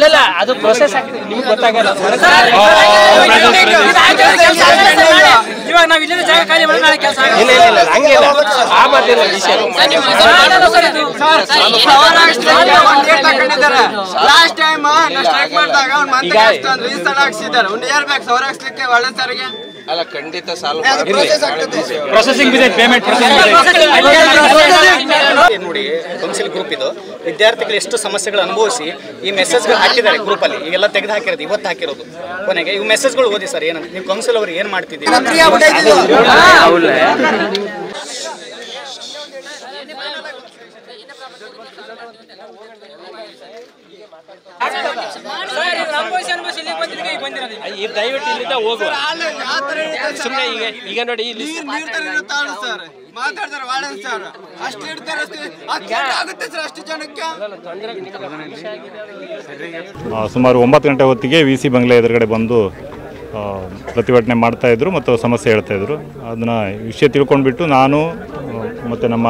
ಇಲ್ಲ ಅದು ಪ್ರೊಸೆಸ್ ಆಗ್ತದೆ ನಿಮ್ಗೆ ಗೊತ್ತಾಗಲ್ಲ. ಇವಾಗ ನಾವು ಇಲ್ಲಿಂದ ಜಾಗ ಖಾಲಿ ಮಾಡಿ ನಾಳೆ ಕೆಲಸ ಇಲ್ಲ ಇಲ್ಲ ಇಲ್ಲ ಹಂಗಿಲ್ಲ ಆ ಮಾತಿಲ್ಲ ವಿಷಯ. ಲಾಸ್ಟ್ ಟೈಮ್ ಸ್ಟ್ರೈಕ್ ಮಾಡಿದಾಗ ಅವ್ನು ಮಂತ್ರಿ ಅಷ್ಟೊಂದು ರೀಸನ್ ಹಾಕ್ಸಿದ್ದಾರೆ. ಒಂದು ಇಯರ್ ಬ್ಯಾಕ್ ಸವರ್ ಹಾಕ್ಸ್ಲಿಕ್ಕೆ ಒಳ್ಳೆ ಸಾರಿಗೆ ಅಲ್ಲ ಖಂಡಿತ ಸಾಲ ಪ್ರೊಸೆಸಿಂಗ್ ಪೇಮೆಂಟ್ ನೋಡಿ. ಕೌನ್ಸಿಲ್ ಗ್ರೂಪ್ ಇದು ವಿದ್ಯಾರ್ಥಿಗಳು ಎಷ್ಟು ಸಮಸ್ಯೆಗಳು ಅನುಭವಿಸಿ ಈ ಮೆಸೇಜ್ಗಳು ಹಾಕಿದ್ದಾರೆ ಗ್ರೂಪಲ್ಲಿ, ಈಗೆಲ್ಲ ತೆಗೆದು ಹಾಕಿರೋದು ಇವತ್ತು ಹಾಕಿರೋದು. ಕೊನೆಗೆ ಇವು ಮೆಸೇಜ್ಗಳು ಓದಿ ಸರ್. ಏನಂತ ನೀವು ಕೌನ್ಸಿಲ್ ಅವ್ರು ಏನು ಮಾಡ್ತಿದ್ದೀರಿ? ದಯವಿಟ್ಟು ಇಲ್ಲಿಂದ ಹೋಗುವ ಸುಮ್ಮನೆ ಈಗ ನೋಡಿ ಇಲ್ಲಿ ಮಾತಾಡ್ತಾರೆ ವಾರ್ಡನ್ ಸರ್ ಅಷ್ಟು ಇಡ್ತಾರೆ ಆಗುತ್ತೆ ಸರ್ ಅಷ್ಟು ಜನಕ್ಕೆ. ಸುಮಾರು 9 ಗಂಟೆ ಹೊತ್ತಿಗೆ VC ಬಂಗ್ಲೆ ಎದುರುಗಡೆ ಬಂದು ಪ್ರತಿಭಟನೆ ಮಾಡ್ತಾಯಿದ್ರು ಮತ್ತು ಸಮಸ್ಯೆ ಹೇಳ್ತಾಯಿದ್ರು. ಅದನ್ನು ವಿಷಯ ತಿಳ್ಕೊಂಡ್ಬಿಟ್ಟು ನಾನು ಮತ್ತು ನಮ್ಮ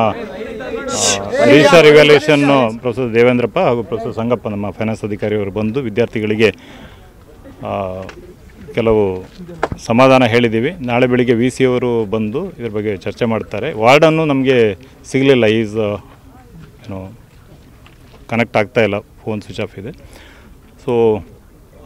ರಿಜಿಸ್ಟರ್ ಇವ್ಯಾಲ್ಯೂಯೇಷನ್ ಪ್ರೊಫೆಸರ್ ದೇವೇಂದ್ರಪ್ಪ ಹಾಗೂ ಪ್ರೊಫೆಸರ್ ಸಂಗಪ್ಪ ನಮ್ಮ ಫೈನಾನ್ಸ್ ಅಧಿಕಾರಿಯವರು ಬಂದು ವಿದ್ಯಾರ್ಥಿಗಳಿಗೆ ಕೆಲವು ಸಮಾಧಾನ ಹೇಳಿದ್ದೀವಿ. ನಾಳೆ ಬೆಳಿಗ್ಗೆ VC ಅವರು ಬಂದು ಇದ್ರ ಬಗ್ಗೆ ಚರ್ಚೆ ಮಾಡ್ತಾರೆ. ವಾರ್ಡನ್ನು ನಮಗೆ ಸಿಗಲಿಲ್ಲ, ಈಸ್ ಏನೋ ಕನೆಕ್ಟ್ ಆಗ್ತಾಯಿಲ್ಲ, ಫೋನ್ ಸ್ವಿಚ್ ಆಫ್ ಇದೆ. ಸೊ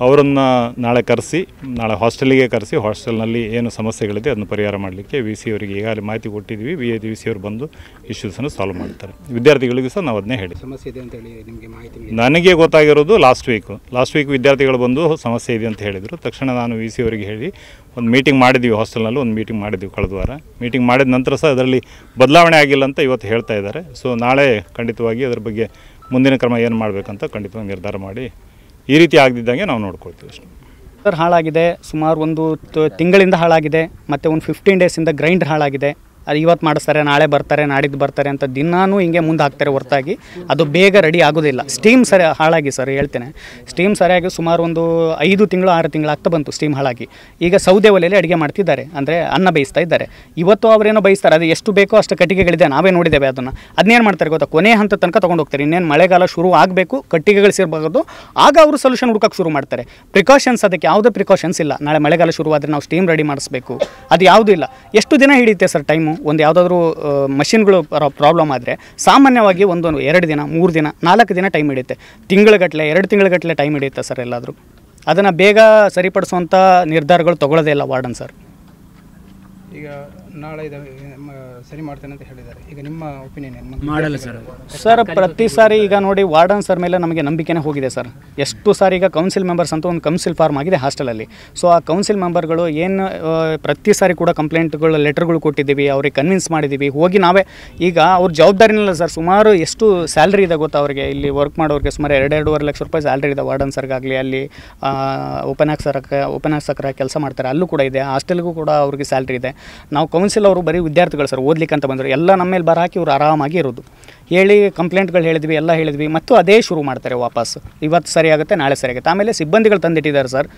ಅವರನ್ನು ನಾಳೆ ಕರೆಸಿ, ನಾಳೆ ಹಾಸ್ಟೆಲಿಗೆ ಕರೆಸಿ ಹಾಸ್ಟೆಲ್ನಲ್ಲಿ ಏನು ಸಮಸ್ಯೆಗಳಿದೆ ಅದನ್ನು ಪರಿಹಾರ ಮಾಡಲಿಕ್ಕೆ VC ಅವರಿಗೆ ಈಗಾಗಲೇ ಮಾಹಿತಿ ಕೊಟ್ಟಿದ್ವಿ. VC ಅವರು ಬಂದು ಇಶ್ಯೂಸನ್ನು ಸಾಲ್ವ್ ಮಾಡ್ತಾರೆ. ವಿದ್ಯಾರ್ಥಿಗಳಿಗೂ ಸಹ ನಾವು ಅದನ್ನೇ ಹೇಳಿ ಸಮಸ್ಯೆ ಇದೆ ಅಂತ ಹೇಳಿ ನಿಮಗೆ ಮಾಹಿತಿ ನನಗೆ ಗೊತ್ತಾಗಿರೋದು ಲಾಸ್ಟ್ ವೀಕ್ ವಿದ್ಯಾರ್ಥಿಗಳು ಬಂದು ಸಮಸ್ಯೆ ಇದೆ ಅಂತ ಹೇಳಿದರು. ತಕ್ಷಣ ನಾನು VC ಅವರಿಗೆ ಹೇಳಿ ಒಂದು ಮೀಟಿಂಗ್ ಮಾಡಿದ್ವಿ, ಹಾಸ್ಟೆಲ್ನಲ್ಲಿ ಒಂದು ಮೀಟಿಂಗ್ ಮಾಡಿದ್ವಿ ಕಳೆದ ವಾರ. ಮೀಟಿಂಗ್ ಮಾಡಿದ ನಂತರ ಸಹ ಅದರಲ್ಲಿ ಬದಲಾವಣೆ ಆಗಿಲ್ಲ ಅಂತ ಇವತ್ತು ಹೇಳ್ತಾ ಇದ್ದಾರೆ. ಸೊ ನಾಳೆ ಖಂಡಿತವಾಗಿ ಅದರ ಬಗ್ಗೆ ಮುಂದಿನ ಕ್ರಮ ಏನು ಮಾಡಬೇಕಂತ ಖಂಡಿತವಾಗಿ ನಿರ್ಧಾರ ಮಾಡಿ ಈ ರೀತಿ ಆಗದಿದ್ದಂಗೆ ನಾವು ನೋಡ್ಕೊಳ್ತೀವಿ ಅಷ್ಟೇ. ಹಾಳಾಗಿದೆ, ಸುಮಾರು ಒಂದು ತಿಂಗಳಿಂದ ಹಾಳಾಗಿದೆ, ಮತ್ತು ಒಂದು 15 ಡೇಸಿಂದ ಗ್ರೈಂಡರ್ ಹಾಳಾಗಿದೆ. ಅದು ಇವತ್ತು ಮಾಡಿಸ್ತಾರೆ, ನಾಳೆ ಬರ್ತಾರೆ, ನಾಡಿದ್ದು ಬರ್ತಾರೆ ಅಂತ ದಿನಾನೂ ಹಿಂಗೆ ಮುಂದೆ ಹಾಕ್ತಾರೆ ಹೊರತಾಗಿ ಅದು ಬೇಗ ರೆಡಿ ಆಗೋದಿಲ್ಲ. ಸ್ಟೀಮ್ ಸರಿ ಹಾಳಾಗಿ ಸರ್ ಹೇಳ್ತೇನೆ, ಸ್ಟೀಮ್ ಸರಿಯಾಗಿ ಸುಮಾರು ಒಂದು 5 ತಿಂಗಳು 6 ತಿಂಗಳು ಆಗ್ತಾ ಬಂತು ಸ್ಟೀಮ್ ಹಾಳಾಗಿ. ಈಗ ಸೌದೆ ಒಲೆಯಲ್ಲಿ ಅಡುಗೆ ಮಾಡ್ತಿದ್ದಾರೆ, ಅಂದರೆ ಅನ್ನ ಬೇಯಿಸ್ತಾ ಇದ್ದಾರೆ. ಇವತ್ತು ಅವರೇನೋ ಬೇಯಿಸ್ತಾರೆ, ಅದು ಎಷ್ಟು ಬೇಕೋ ಅಷ್ಟು ಕಟ್ಟಿಗೆಗಳಿದೆ, ನಾವೇ ನೋಡಿದ್ದೇವೆ ಅದನ್ನು. ಅದನ್ನೇನು ಮಾಡ್ತಾರೆ ಗೊತ್ತಾ, ಕೊನೆ ಹಂತ ತನಕ ತೊಗೊಂಡು ಹೋಗ್ತಾರೆ. ಇನ್ನೇನು ಮಳೆಗಾಲ ಶುರು ಆಗಬೇಕು, ಕಟ್ಟಿಗೆಗಳು ಸೇರಬಹುದು, ಆಗ ಅವರು ಸೊಲ್ಯೂಷನ್ ಹುಡುಕಕ್ಕೆ ಶುರು ಮಾಡ್ತಾರೆ. ಪ್ರಿಕಾಷನ್ಸ್ ಅದಕ್ಕೆ ಯಾವುದೇ ಪ್ರಿಕಾಷನ್ಸ್ ಇಲ್ಲ. ನಾಳೆ ಮಳೆಗಾಲ ಶುರುವಾದರೆ ನಾವು ಸ್ಟೀಮ್ ರೆಡಿ ಮಾಡಿಸ್ಬೇಕು, ಅದು ಯಾವುದೂ ಇಲ್ಲ. ಎಷ್ಟು ದಿನ ಹಿಡಿಯುತ್ತೆ ಸರ್ ಟೈಮು? ಒಂದು ಯಾವುದಾದ್ರೂ ಮಷಿನ್ಗಳು ಪ್ರಾಬ್ಲಮ್ ಆದರೆ ಸಾಮಾನ್ಯವಾಗಿ 1 2 ದಿನ 3 ದಿನ 4 ದಿನ ಟೈಮ್ ಹಿಡಿಯುತ್ತೆ. ತಿಂಗಳಗಟ್ಟಲೆ 2 ತಿಂಗಳಗಟ್ಟಲೆ ಟೈಮ್ ಹಿಡಿಯುತ್ತೆ ಸರ್ ಎಲ್ಲಾದರೂ. ಅದನ್ನು ಬೇಗ ಸರಿಪಡಿಸುವಂಥ ನಿರ್ಧಾರಗಳು ತೊಗೊಳ್ಳೋದೇ ಇಲ್ಲ ವಾರ್ಡನ್ ಸರ್. ಈಗ ನಾಳೆ ಸರಿ ಮಾಡ್ತೇನೆ ಅಂತ ಹೇಳಿದ್ದಾರೆ. ಈಗ ನಿಮ್ಮ ಒಪಿನಿಯನ್ ಏನು? ಮಾಡಲ್ಲ ಸರ್ ಪ್ರತಿ ಸಾರಿ ಈಗ ನೋಡಿ ವಾರ್ಡನ್ ಸರ್ ಮೇಲೆ ನಮಗೆ ನಂಬಿಕೆನೇ ಹೋಗಿದೆ ಸರ್. ಎಷ್ಟು ಸಾರಿ ಈಗ ಕೌನ್ಸಿಲ್ ಮೆಂಬರ್ಸ್ ಅಂತ ಒಂದು ಕೌನ್ಸಿಲ್ ಫಾರ್ಮ್ ಆಗಿದೆ ಹಾಸ್ಟೆಲಲ್ಲಿ. ಸೊ ಆ ಕೌನ್ಸಿಲ್ ಮೆಂಬರ್ಗಳು ಏನು ಪ್ರತಿ ಸಾರಿ ಕೂಡ ಕಂಪ್ಲೇಂಟ್ಗಳು ಲೆಟರ್ಗಳು ಕೊಟ್ಟಿದ್ದೀವಿ, ಅವ್ರಿಗೆ ಕನ್ವಿನ್ಸ್ ಮಾಡಿದ್ದೀವಿ. ಹೋಗಿ ನಾವೇ ಈಗ ಅವ್ರ ಜವಾಬ್ದಾರಿನಿಲ್ಲ ಸರ್. ಸುಮಾರು ಎಷ್ಟು ಸ್ಯಾಲ್ರಿ ಇದೆ ಗೊತ್ತಾ ಅವರಿಗೆ, ಇಲ್ಲಿ ವರ್ಕ್ ಮಾಡೋರಿಗೆ ಸುಮಾರು 2-2.5 ಲಕ್ಷ ರೂಪಾಯಿ ಸ್ಯಾಲ್ರಿ ಇದೆ ವಾರ್ಡನ್ ಸರ್ಗಾಗಲಿ. ಅಲ್ಲಿ ಉಪನ್ಯಾಸಕರ ಕೆಲಸ ಮಾಡ್ತಾರೆ, ಅಲ್ಲೂ ಕೂಡ ಇದೆ. ಹಾಸ್ಟೆಲ್ಗೂ ಕೂಡ ಅವ್ರಿಗೆ ಸ್ಯಾಲ್ರಿ ಇದೆ. ನಾವು ಕೌನ್ಸಿಲ್ ಅವರು ಬರೀ ವಿದ್ಯಾರ್ಥಿಗಳು ಸರ್, ಓದ್ಲಿಕ್ಕೆ ಅಂತ ಬಂದರು. ಎಲ್ಲ ನಮ್ಮ ಮೇಲೆ ಬರ ಹಾಕಿ ಇವರು ಆರಾಮಾಗಿ ಇರೋದು. ಹೇಳಿ ಕಂಪ್ಲೇಂಟ್ಗಳು ಹೇಳಿದ್ವಿ, ಎಲ್ಲ ಹೇಳಿದ್ವಿ, ಮತ್ತು ಅದೇ ಶುರು ಮಾಡ್ತಾರೆ ವಾಪಸ್. ಇವತ್ತು ಸರಿ ಆಗುತ್ತೆ, ನಾಳೆ ಸರಿ ಆಗುತ್ತೆ. ಆಮೇಲೆ ಸಿಬ್ಬಂದಿಗಳು ತಂದಿಟ್ಟಿದ್ದಾರೆ ಸರ್,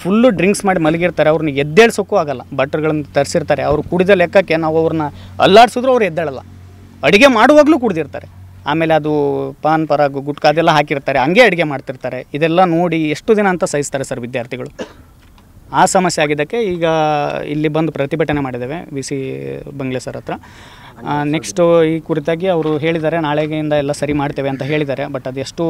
ಫುಲ್ಲು ಡ್ರಿಂಕ್ಸ್ ಮಾಡಿ ಮಲಗಿರ್ತಾರೆ. ಅವ್ರನ್ನ ಎದ್ದೇಳ್ಸೋಕ್ಕೂ ಆಗಲ್ಲ. ಬಟ್ರುಗಳನ್ನು ತರಿಸಿರ್ತಾರೆ. ಅವರು ಕುಡಿದ ಲೆಕ್ಕಕ್ಕೆ ನಾವು ಅವ್ರನ್ನ ಅಲ್ಲಾಡಿಸಿದ್ರು ಅವ್ರು ಎದ್ದೇಳಲ್ಲ. ಅಡುಗೆ ಮಾಡುವಾಗಲೂ ಕುಡಿದಿರ್ತಾರೆ. ಆಮೇಲೆ ಅದು ಪಾನ್ ಪರಾಗು ಗುಟ್ಕಾ ಅದೆಲ್ಲ ಹಾಕಿರ್ತಾರೆ, ಹಂಗೆ ಅಡುಗೆ ಮಾಡ್ತಿರ್ತಾರೆ. ಇದೆಲ್ಲ ನೋಡಿ ಎಷ್ಟು ದಿನ ಅಂತ ಸಹಿಸ್ತಾರೆ ಸರ್ ವಿದ್ಯಾರ್ಥಿಗಳು. ಆ ಸಮಸ್ಯೆ ಆಗಿದ್ದಕ್ಕೆ ಈಗ ಇಲ್ಲಿ ಬಂದು ಪ್ರತಿಭಟನೆ ಮಾಡಿದ್ದೇವೆ VC ಬಂಗ್ಲೆ ಸರ್ ಹತ್ರ. ನೆಕ್ಸ್ಟು ಈ ಕುರಿತಾಗಿ ಅವರು ಹೇಳಿದ್ದಾರೆ ನಾಳೆಗೆಯಿಂದ ಎಲ್ಲ ಸರಿ ಮಾಡ್ತೇವೆ ಅಂತ ಹೇಳಿದ್ದಾರೆ. ಬಟ್ ಅದು ಎಷ್ಟು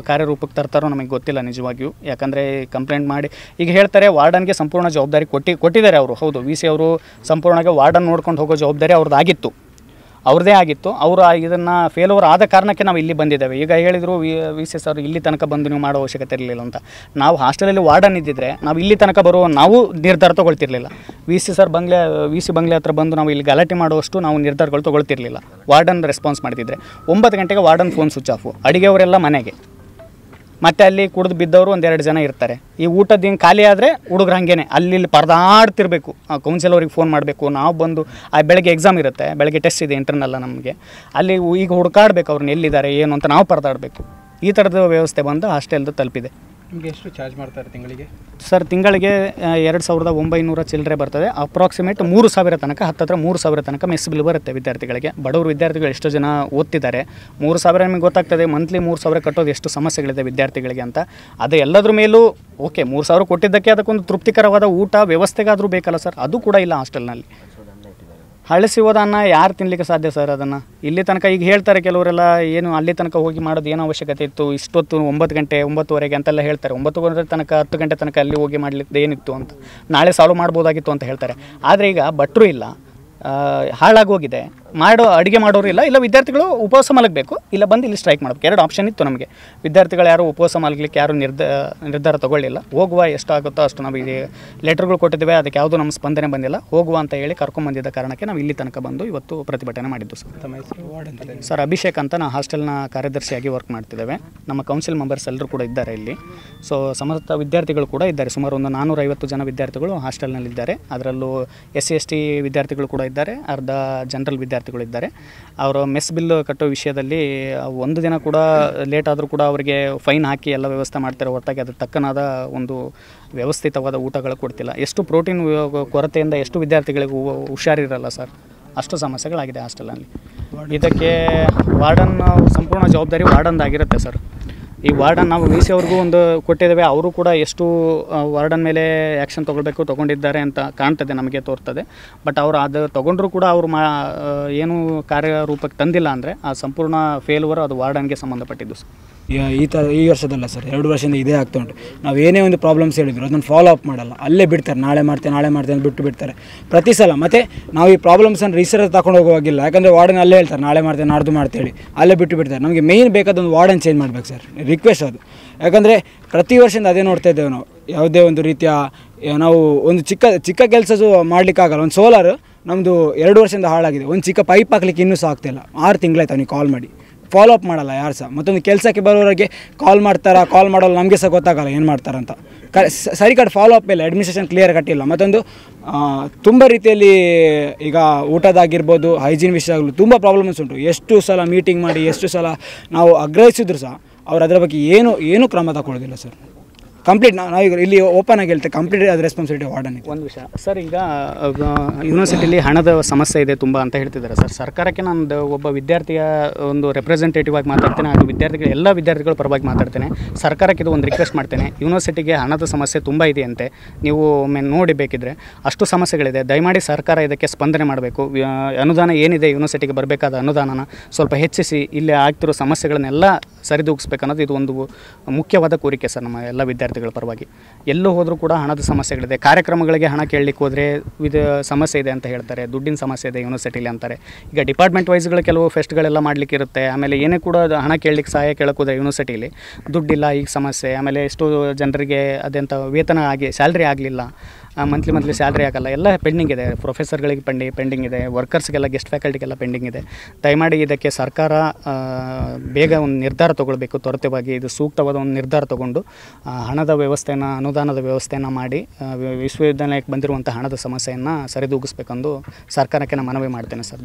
ಕಾರ್ಯರೂಪಕ್ಕೆ ತರ್ತಾರೋ ನಮಗೆ ಗೊತ್ತಿಲ್ಲ ನಿಜವಾಗಿಯೂ. ಯಾಕಂದರೆ ಕಂಪ್ಲೇಂಟ್ ಮಾಡಿ ಈಗ ಹೇಳ್ತಾರೆ ವಾರ್ಡನ್ಗೆ ಸಂಪೂರ್ಣ ಜವಾಬ್ದಾರಿ ಕೊಟ್ಟಿದ್ದಾರೆ ಅವರು. ಹೌದು, VC ಅವರು ಸಂಪೂರ್ಣವಾಗಿ ವಾರ್ಡನ್ ನೋಡ್ಕೊಂಡು ಹೋಗೋ ಜವಾಬ್ದಾರಿ ಅವ್ರದ್ದೇ ಆಗಿತ್ತು. ಅವರು ಇದನ್ನು ಫೇಲ್ಯೂರ್ ಆದ ಕಾರಣಕ್ಕೆ ನಾವು ಇಲ್ಲಿ ಬಂದಿದ್ದೇವೆ. ಈಗ ಹೇಳಿದರು VC ಸರ್ ಇಲ್ಲಿ ತನಕ ಬಂದು ನೀವು ಮಾಡೋ ಅವಶ್ಯಕತೆ ಇರಲಿಲ್ಲ ಅಂತ. ನಾವು ಹಾಸ್ಟೆಲಲ್ಲಿ ವಾರ್ಡನ್ ಇದ್ದಿದ್ದರೆ ನಾವು ಇಲ್ಲಿ ತನಕ ಬರುವ ನಾವು ನಿರ್ಧಾರ ತೊಗೊಳ್ತಿರ್ಲಿಲ್ಲ. VC ಬಂಗ್ಲೆ ಹತ್ರ ಬಂದು ನಾವು ಇಲ್ಲಿ ಗಲಾಟೆ ಮಾಡುವಷ್ಟು ನಾವು ನಿರ್ಧಾರಗಳು ತೊಗೊಳ್ತಿರ್ಲಿಲ್ಲ. ವಾರ್ಡನ್ ರೆಸ್ಪಾನ್ಸ್ ಮಾಡ್ತಿದ್ರೆ 9 ಗಂಟೆಗೆ ವಾರ್ಡನ್ ಫೋನ್ ಸ್ವಿಚ್ ಆಫು, ಅಡುಗೆಯವರೆಲ್ಲ ಮನೆಗೆ. ಮತ್ತು ಅಲ್ಲಿ ಕುಡಿದು ಬಿದ್ದವರು 1-2 ಜನ ಇರ್ತಾರೆ. ಈ ಊಟದ ಹಿಂಗೆ ಖಾಲಿ ಆದರೆ ಹುಡುಗರು ಹಾಗೇನೆ ಅಲ್ಲಿ ಪರದಾಡ್ತಿರ್ಬೇಕು. ಕೌನ್ಸಿಲ್ ಅವ್ರಿಗೆ ಫೋನ್ ಮಾಡಬೇಕು. ನಾವು ಬಂದು ಬೆಳಗ್ಗೆ ಎಕ್ಸಾಮ್ ಇರುತ್ತೆ, ಬೆಳಗ್ಗೆ ಟೆಸ್ಟ್ ಇದೆ ಇಂಟರ್ನಲ್ಲ ನಮಗೆ. ಅಲ್ಲಿ ಈಗ ಹುಡುಕಾಡ್ಬೇಕು ಅವ್ರನ್ನ ಎಲ್ಲಿದ್ದಾರೆ ಏನು ಅಂತ ನಾವು ಪರದಾಡಬೇಕು. ಈ ಥರದ ವ್ಯವಸ್ಥೆ ಬಂದು ಹಾಸ್ಟೆಲ್ದು ತಲುಪಿದೆ. ನಿಮಗೆ ಎಷ್ಟು ಚಾರ್ಜ್ ಮಾಡ್ತಾರೆ ತಿಂಗಳಿಗೆ? ಸರ್ ತಿಂಗಳಿಗೆ 2,900 ಚಿಲ್ಲರೆ ಬರ್ತದೆ. ಅಪ್ರಾಕ್ಸಿಮೇಟ್ 3,000 ತನಕ, ಹತ್ತತ್ರ 3,000 ತನಕ ಮೆಸ್ ಬಿಲ್ ಬರುತ್ತೆ ವಿದ್ಯಾರ್ಥಿಗಳಿಗೆ. ಬಡವರು ವಿದ್ಯಾರ್ಥಿಗಳು ಎಷ್ಟು ಜನ ಓದ್ತಿದ್ದಾರೆ, 3,000 ನಿಮಗೆ ಗೊತ್ತಾಗ್ತದೆ. ಮಂತ್ಲಿ 3,000 ಕಟ್ಟೋದು ಎಷ್ಟು ಸಮಸ್ಯೆಗಳಿದೆ ವಿದ್ಯಾರ್ಥಿಗಳಿಗೆ ಅಂತ. ಅದು ಎಲ್ಲದ್ರ ಮೇಲೂ ಓಕೆ, 3,000 ಕೊಟ್ಟಿದ್ದಕ್ಕೆ ಅದಕ್ಕೊಂದು ತೃಪ್ತಿಕರವಾದ ಊಟ ವ್ಯವಸ್ಥೆಗಾದರೂ ಬೇಕಲ್ಲ ಸರ್, ಅದು ಕೂಡ ಇಲ್ಲ ಹಾಸ್ಟೆಲ್ನಲ್ಲಿ. ಹಳಸಿವೋದನ್ನು ಯಾರು ತಿನ್ನಲಿಕ್ಕೆ ಸಾಧ್ಯ ಸರ್ ಅದನ್ನು? ಇಲ್ಲಿ ತನಕ ಈಗ ಹೇಳ್ತಾರೆ ಕೆಲವರೆಲ್ಲ, ಏನು ಅಲ್ಲಿ ತನಕ ಹೋಗಿ ಮಾಡೋದು ಏನೋ ಅವಶ್ಯಕತೆ ಇತ್ತು, ಇಷ್ಟೊತ್ತು 9 ಗಂಟೆ 9:30 ಅಂತೆಲ್ಲ ಹೇಳ್ತಾರೆ. 9 ತನಕ 10 ಗಂಟೆ ತನಕ ಅಲ್ಲಿ ಹೋಗಿ ಮಾಡಲಿಕ್ಕೆ ಏನಿತ್ತು ಅಂತ, ನಾಳೆ ಸಾಲ್ವ್ ಮಾಡ್ಬೋದಾಗಿತ್ತು ಅಂತ ಹೇಳ್ತಾರೆ. ಆದರೆ ಈಗ ಭಟ್ರು ಇಲ್ಲ, ಹಾಳಾಗೋಗಿದೆ, ಅಡುಗೆ ಮಾಡೋರು ಇಲ್ಲ ವಿದ್ಯಾರ್ಥಿಗಳು ಉಪವಾಸ ಮಲಗಬೇಕು, ಇಲ್ಲ ಬಂದು ಇಲ್ಲಿ ಸ್ಟ್ರೈಕ್ ಮಾಡಬೇಕು. 2 ಆಪ್ಷನ್ ಇತ್ತು ನಮಗೆ. ವಿದ್ಯಾರ್ಥಿಗಳು ಯಾರು ಉಪವಾಸ ಮಲಗಲಿಕ್ಕೆ ಯಾರು ನಿರ್ಧಾರ ತೊಗೊಳ್ಳಿಲ್ಲ. ಹೋಗುವ ಎಷ್ಟಾಗುತ್ತೋ ಅಷ್ಟು ನಾವು ಇಲ್ಲಿ ಲೆಟರ್ಗಳು ಕೊಟ್ಟಿದ್ದೇವೆ, ಅದಕ್ಕೆ ಯಾವುದೂ ನಮ್ಮ ಸ್ಪಂದನೆ ಬಂದಿಲ್ಲ. ಹೋಗುವ ಅಂತ ಹೇಳಿ ಕರ್ಕೊಂಡ್ಬಂದಿದ್ದ ಕಾರಣಕ್ಕೆ ನಾವು ಇಲ್ಲಿ ತನಕ ಬಂದು ಇವತ್ತು ಪ್ರತಿಭಟನೆ ಮಾಡಿದ್ದು ಸರ್. ತಮ್ಮ ಹೆಸರು? ವಾರ್ಡ್ ಸರ್ ಅಭಿಷೇಕ್ ಅಂತ, ನಾವು ಹಾಸ್ಟೆಲ್ನ ಕಾರ್ಯದರ್ಶಿಯಾಗಿ ವರ್ಕ್ ಮಾಡ್ತಿದ್ದೇವೆ. ನಮ್ಮ ಕೌನ್ಸಿಲ್ ಮೆಂಬರ್ಸ್ ಎಲ್ಲರೂ ಕೂಡ ಇದ್ದಾರೆ ಇಲ್ಲಿ. ಸೊ ಸಮಸ್ತ ವಿದ್ಯಾರ್ಥಿಗಳು ಕೂಡ ಇದ್ದಾರೆ. ಸುಮಾರು ಒಂದು 450 ಜನ ವಿದ್ಯಾರ್ಥಿಗಳು ಹಾಸ್ಟೆಲ್ನಲ್ಲಿದ್ದಾರೆ. ಅದರಲ್ಲೂ SC/ST ವಿದ್ಯಾರ್ಥಿಗಳು ಕೂಡ ಇದ್ದಾರೆ, ಅರ್ಧ ಜನರಲ್ ವಿದ್ಯಾರ್ಥಿಗಳು ಇದ್ದಾರೆ. ಅವರು ಮೆಸ್ ಬಿಲ್ ಕಟ್ಟೋ ವಿಷಯದಲ್ಲಿ ಒಂದು ದಿನ ಕೂಡ ಲೇಟ್ ಆದರೂ ಕೂಡ ಅವರಿಗೆ ಫೈನ್ ಹಾಕಿ ಎಲ್ಲ ವ್ಯವಸ್ಥೆ ಮಾಡ್ತಾರೆ, ಹೊರತಾಗಿ ಅದಕ್ಕೆ ತಕ್ಕನಾದ ಒಂದು ವ್ಯವಸ್ಥಿತವಾದ ಊಟಗಳು ಕೊಡ್ತಿಲ್ಲ. ಎಷ್ಟು ಪ್ರೋಟೀನ್ ಕೊರತೆಯಿಂದ ಎಷ್ಟು ವಿದ್ಯಾರ್ಥಿಗಳಿಗೆ ಹುಷಾರಿರಲ್ಲ ಸರ್, ಅಷ್ಟು ಸಮಸ್ಯೆಗಳಾಗಿದೆ ಹಾಸ್ಟೆಲಲ್ಲಿ. ಇದಕ್ಕೆ ವಾರ್ಡನ್ ಸಂಪೂರ್ಣ ಜವಾಬ್ದಾರಿ ವಾರ್ಡನ್ದಾಗಿರುತ್ತೆ ಸರ್. ಈ ವಾರ್ಡನ್ ನಾವು VC ಅವ್ರಿಗೂ ಒಂದು ಕೊಟ್ಟಿದ್ದೇವೆ, ಅವರು ಕೂಡ ಎಷ್ಟು ವಾರ್ಡನ್ ಮೇಲೆ ಆ್ಯಕ್ಷನ್ ತೊಗೊಂಡಿದ್ದಾರೆ ಅಂತ ಕಾಣ್ತದೆ, ನಮಗೆ ತೋರ್ತದೆ. ಬಟ್ ಅವರು ಅದು ತೊಗೊಂಡ್ರೂ ಕೂಡ ಅವರು ಏನು ಕಾರ್ಯರೂಪಕ್ಕೆ ತಂದಿಲ್ಲ ಅಂದರೆ ಆ ಸಂಪೂರ್ಣ ಫೇಲ್ಯೂರ್ ಅದು ವಾರ್ಡನ್ಗೆ ಸಂಬಂಧಪಟ್ಟಿದ್ದು ಸರ್. ಈ ವರ್ಷದಲ್ಲ ಸರ್, 2 ವರ್ಷದಿಂದ ಇದೇ ಆಗ್ತಾ ಉಂಟು. ನಾವು ಏನೇ ಒಂದು ಪ್ರಾಬ್ಲಮ್ಸ್ ಹೇಳಿದ್ರು ಅದನ್ನು ಫಾಲೋ ಅಪ್ ಮಾಡಲ್ಲ, ಅಲ್ಲೇ ಬಿಡ್ತಾರೆ. ನಾಳೆ ಮಾಡ್ತೇನೆ ಅಂತ ಬಿಡ್ತಾರೆ ಪ್ರತಿ ಸಲ. ಮತ್ತು ನಾವು ಈ ಪ್ರಾಬ್ಲಮ್ಸನ್ನು ರಿಸರ್ಚ್ ತಗೊಂಡು ಹೋಗುವಾಗಿಲ್ಲ, ಯಾಕಂದರೆ ವಾರ್ಡನ್ ಅಲ್ಲೇ ಹೇಳ್ತಾರೆ ನಾಳೆ ಮಾಡ್ತೇನೆ ನಾಡ್ದು ಮಾಡ್ತೇಳಿ, ಅಲ್ಲೇ ಬಿಡ್ತಾರೆ. ನಮಗೆ ಮೇಯ್ನ್ ಬೇಕಾದೊಂದು ವಾರ್ಡನ್ ಚೇಂಜ್ ಮಾಡಬೇಕು ಸರ್, ರಿಕ್ವೆಸ್ಟ್ ಅದು. ಯಾಕಂದರೆ ಪ್ರತಿ ವರ್ಷದಿಂದ ಅದೇ ನೋಡ್ತಾ ಇದ್ದೇವೆ ನಾವು. ಯಾವುದೇ ಒಂದು ರೀತಿಯ ನಾವು ಒಂದು ಚಿಕ್ಕ ಕೆಲಸ ಮಾಡಲಿಕ್ಕಾಗಲ್ಲ. ಒಂದು ಸೋಲಾರ್ ನಮ್ಮದು 2 ವರ್ಷದಿಂದ ಹಾಳಾಗಿದೆ, ಒಂದು ಚಿಕ್ಕ ಪೈಪ್ ಹಾಕ್ಲಿಕ್ಕೆ ಇನ್ನೂ ಸಹ ಆಗ್ತಿಲ್ಲ. 6 ತಿಂಗಳಾಯ್ತು ಅವನಿಗೆ ಕಾಲ್ ಮಾಡಿ, ಫಾಲೋ ಅಪ್ ಮಾಡಲ್ಲ ಯಾರು ಸಹ. ಮತ್ತೊಂದು ಕೆಲಸಕ್ಕೆ ಬರೋರಿಗೆ ಕಾಲ್ ಮಾಡೋಲ್ಲ, ನಮಗೆ ಸಹ ಗೊತ್ತಾಗಲ್ಲ ಏನು ಮಾಡ್ತಾರಂತ. ಸರಿ ಕಡೆ ಫಾಲೋ ಅಪ್ ಇಲ್ಲ, ಅಡ್ಮಿನಿಸ್ಟ್ರೇಷನ್ ಕ್ಲಿಯರ್ ಕಟ್ಟಿಲ್ಲ. ಮತ್ತೊಂದು ತುಂಬ ರೀತಿಯಲ್ಲಿ ಈಗ ಊಟದಾಗಿರ್ಬೋದು, ಹೈಜೀನ್ ವಿಷಯ ಆಗಲು ತುಂಬ ಪ್ರಾಬ್ಲಮ್ಸ್ ಉಂಟು. ಎಷ್ಟು ಸಲ ಮೀಟಿಂಗ್ ಮಾಡಿ, ಎಷ್ಟು ಸಲ ನಾವು ಆಗ್ರಹಿಸಿದ್ರು ಸಹ ಅವ್ರು ಅದರ ಬಗ್ಗೆ ಏನೂ ಕ್ರಮ ತಗೊಳ್ಳೋದಿಲ್ಲ ಸರ್. ಕಂಪ್ಲೀಟ್ ನಾವೀಗ ಇಲ್ಲಿ ಓಪನ್ ಆಗಿ ಹೇಳ್ತೇವೆ, ಕಂಪ್ಲೀಟ್ ಅದು ರೆಸ್ಪಾನ್ಸಿಬಿಲಿಟಿ ವಾರ್ಡನ್. ಒಂದು ವಿಷಯ ಸರ್, ಈಗ ಯೂನಿವರ್ಸಿಟಿಲಿ ಹಣದ ಸಮಸ್ಯೆ ಇದೆ ತುಂಬ ಅಂತ ಹೇಳ್ತಿದ್ದಾರೆ ಸರ್. ಸರ್ಕಾರಕ್ಕೆ ನಾನು ಒಬ್ಬ ವಿದ್ಯಾರ್ಥಿಯ ಒಂದು ರೆಪ್ರೆಸೆಂಟೇಟಿವ್ ಆಗಿ ಮಾತಾಡ್ತೇನೆ, ಹಾಗೂ ಎಲ್ಲ ವಿದ್ಯಾರ್ಥಿಗಳ ಪರವಾಗಿ ಮಾತಾಡ್ತೇನೆ. ಸರ್ಕಾರಕ್ಕೆ ಇದು ಒಂದು ರಿಕ್ವೆಸ್ಟ್ ಮಾಡ್ತೇನೆ, ಯೂನಿವರ್ಸಿಟಿಗೆ ಹಣದ ಸಮಸ್ಯೆ ತುಂಬ ಇದೆಯಂತೆ, ನೀವು ಒಮ್ಮೆ ನೋಡಿ ಬೇಕಿದ್ರೆ. ಅಷ್ಟು ಸಮಸ್ಯೆಗಳಿದೆ, ದಯಮಾಡಿ ಸರ್ಕಾರ ಇದಕ್ಕೆ ಸ್ಪಂದನೆ ಮಾಡಬೇಕು. ಅನುದಾನ ಏನಿದೆ ಯೂನಿವರ್ಸಿಟಿಗೆ ಬರಬೇಕಾದ ಅನುದಾನನ ಸ್ವಲ್ಪ ಹೆಚ್ಚಿಸಿ ಇಲ್ಲಿ ಆಗ್ತಿರೋ ಸಮಸ್ಯೆಗಳನ್ನೆಲ್ಲ ಸರಿದೂಗಿಸ್ಬೇಕು ಅನ್ನೋದು ಇದು ಒಂದು ಮುಖ್ಯವಾದ ಕೋರಿಕೆ ಸರ್ ನಮ್ಮ ಎಲ್ಲ ವಿದ್ಯಾರ್ಥಿಗಳ ಪರವಾಗಿ. ಎಲ್ಲೂ ಹೋದರೂ ಕೂಡ ಹಣದ ಸಮಸ್ಯೆಗಳಿದೆ. ಕಾರ್ಯಕ್ರಮಗಳಿಗೆ ಹಣ ಕೇಳಲಿಕ್ಕೆ ಹೋದರೆ ಸಮಸ್ಯೆ ಇದೆ ಅಂತ ಹೇಳ್ತಾರೆ, ದುಡ್ಡಿನ ಸಮಸ್ಯೆ ಇದೆ ಯೂನಿವರ್ಸಿಟಿಲಿ ಅಂತಾರೆ. ಈಗ ಡಿಪಾರ್ಟ್ಮೆಂಟ್ ವೈಸ್ಗಳು ಕೆಲವು ಫೆಸ್ಟ್ಗಳೆಲ್ಲ ಮಾಡಲಿಕ್ಕೆ ಇರುತ್ತೆ, ಆಮೇಲೆ ಏನೇ ಕೂಡ ಹಣ ಕೇಳಲಿಕ್ಕೆ ಸಹಾಯ ಕೇಳಕ್ಕೆ ಹೋದರೆ ಯೂನಿವರ್ಸಿಟಿಲಿ ದುಡ್ಡಿಲ್ಲ, ಈಗ ಸಮಸ್ಯೆ. ಆಮೇಲೆ ಎಷ್ಟೋ ಜನರಿಗೆ ಅದೆಂಥ ವೇತನ ಸ್ಯಾಲ್ರಿ ಆಗಲಿಲ್ಲ, ಮಂತ್ಲಿ ಸ್ಯಾಲ್ರಿ ಆಗಲ್ಲ, ಎಲ್ಲ ಪೆಂಡಿಂಗ್ ಇದೆ. ಪ್ರೊಫೆಸರ್ಗಳಿಗೆ ಪೆಂಡಿಂಗ್ ಇದೆ, ವರ್ಕರ್ಸ್ಗೆಲ್ಲ ಗೆಸ್ಟ್ ಫ್ಯಾಕಲ್ಟಿಗೆಲ್ಲ ಪೆಂಡಿಂಗ್ ಇದೆ. ದಯಮಾಡಿ ಇದಕ್ಕೆ ಸರ್ಕಾರ ಬೇಗ ಒಂದು ನಿರ್ಧಾರ ತೊಗೊಳ್ಬೇಕು, ತ್ವರಿತವಾಗಿ. ಇದು ಸೂಕ್ತವಾದ ಒಂದು ನಿರ್ಧಾರ ತೊಗೊಂಡು ಹಣದ ವ್ಯವಸ್ಥೆಯನ್ನು, ಅನುದಾನದ ವ್ಯವಸ್ಥೆಯನ್ನು ಮಾಡಿ ವಿಶ್ವವಿದ್ಯಾಲಯಕ್ಕೆ ಬಂದಿರುವಂಥ ಹಣದ ಸಮಸ್ಯೆಯನ್ನು ಸರಿದೂಗಿಸ್ಬೇಕೆಂದು ಸರ್ಕಾರಕ್ಕೆ ನಾನು ಮನವಿ ಮಾಡ್ತೇನೆ ಸರ್.